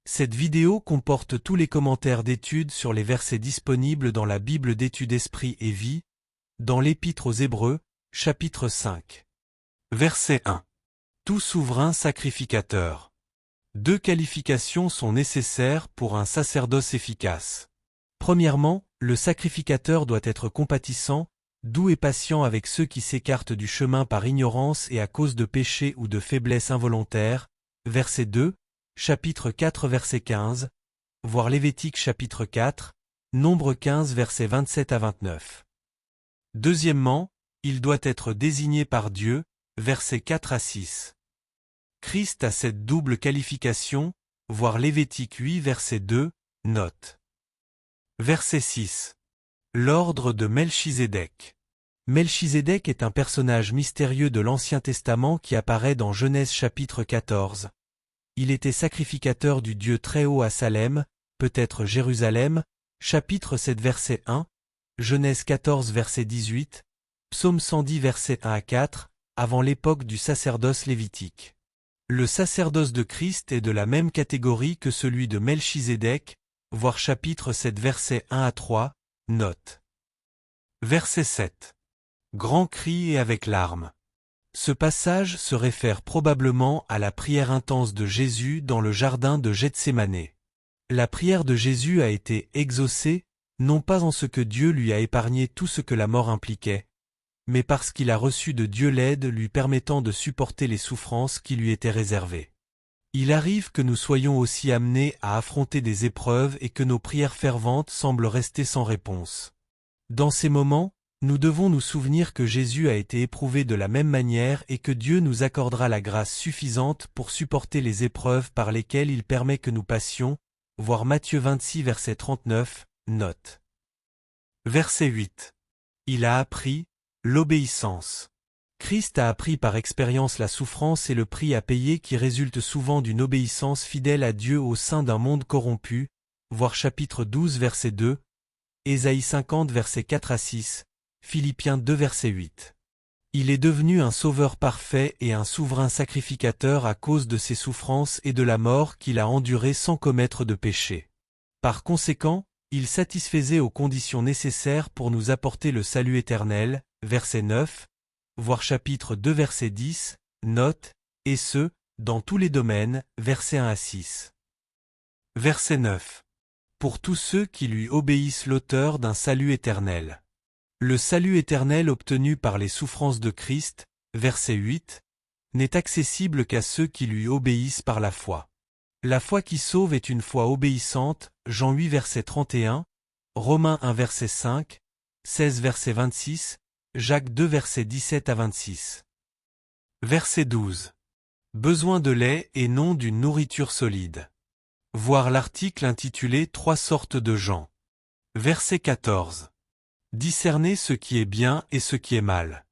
Cette vidéo comporte tous les commentaires d'études sur les versets disponibles dans la Bible d'études Esprit et Vie, dans l'Épître aux Hébreux, chapitre 5. Verset 1. Tout souverain sacrificateur. 2 qualifications sont nécessaires pour un sacerdoce efficace. Premièrement, le sacrificateur doit être compatissant, doux et patient avec ceux qui s'écartent du chemin par ignorance et à cause de péchés ou de faiblesses involontaires. Verset 2, chapitre 4 verset 15, voir Lévitique chapitre 4, Nombre 15 versets 27 à 29. Deuxièmement, il doit être désigné par Dieu, versets 4 à 6. Christ a cette double qualification, voir Lévitique 8 verset 2, note. Verset 6. L'ordre de Melchizedek. Melchizedek est un personnage mystérieux de l'Ancien Testament qui apparaît dans Genèse chapitre 14. Il était sacrificateur du Dieu Très-Haut à Salem, peut-être Jérusalem, chapitre 7 verset 1, Genèse 14 verset 18, Psaume 110 verset 1 à 4, avant l'époque du sacerdoce lévitique. Le sacerdoce de Christ est de la même catégorie que celui de Melchizedek, voir chapitre 7 verset 1 à 3, note. Verset 7. Grand cri et avec larmes. Ce passage se réfère probablement à la prière intense de Jésus dans le jardin de Gethsémané. La prière de Jésus a été exaucée, non pas en ce que Dieu lui a épargné tout ce que la mort impliquait, mais parce qu'il a reçu de Dieu l'aide lui permettant de supporter les souffrances qui lui étaient réservées. Il arrive que nous soyons aussi amenés à affronter des épreuves et que nos prières ferventes semblent rester sans réponse. Dans ces moments, nous devons nous souvenir que Jésus a été éprouvé de la même manière et que Dieu nous accordera la grâce suffisante pour supporter les épreuves par lesquelles il permet que nous passions, voir Matthieu 26 verset 39, note. Verset 8. Il a appris l'obéissance. Christ a appris par expérience la souffrance et le prix à payer qui résulte souvent d'une obéissance fidèle à Dieu au sein d'un monde corrompu, voir chapitre 12 verset 2, Ésaïe 50 verset 4 à 6, Philippiens 2 verset 8. Il est devenu un sauveur parfait et un souverain sacrificateur à cause de ses souffrances et de la mort qu'il a endurée sans commettre de péché. Par conséquent, il satisfaisait aux conditions nécessaires pour nous apporter le salut éternel, verset 9, voir chapitre 2 verset 10, note, et ce, dans tous les domaines, versets 1 à 6. Verset 9. Pour tous ceux qui lui obéissent l'auteur d'un salut éternel. Le salut éternel obtenu par les souffrances de Christ, verset 8, n'est accessible qu'à ceux qui lui obéissent par la foi. La foi qui sauve est une foi obéissante, Jean 8 verset 31, Romains 1 verset 5, 16 verset 26, Jacques 2 verset 17 à 26. Verset 12. Besoin de lait et non d'une nourriture solide. Voir l'article intitulé 3 sortes de gens. Verset 14. Discerner ce qui est bien et ce qui est mal.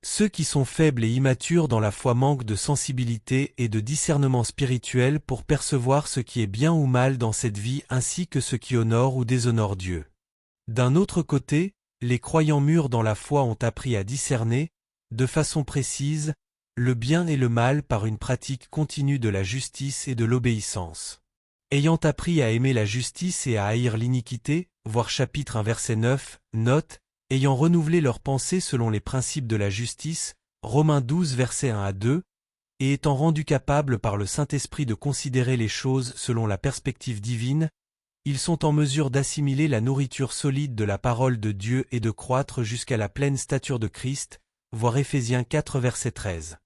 Ceux qui sont faibles et immatures dans la foi manquent de sensibilité et de discernement spirituel pour percevoir ce qui est bien ou mal dans cette vie ainsi que ce qui honore ou déshonore Dieu. D'un autre côté, les croyants mûrs dans la foi ont appris à discerner, de façon précise, le bien et le mal par une pratique continue de la justice et de l'obéissance. Ayant appris à aimer la justice et à haïr l'iniquité, voir chapitre 1 verset 9, note, ayant renouvelé leurs pensées selon les principes de la justice, Romains 12 verset 1 à 2, et étant rendus capables par le Saint-Esprit de considérer les choses selon la perspective divine, ils sont en mesure d'assimiler la nourriture solide de la parole de Dieu et de croître jusqu'à la pleine stature de Christ, voir Éphésiens 4 verset 13.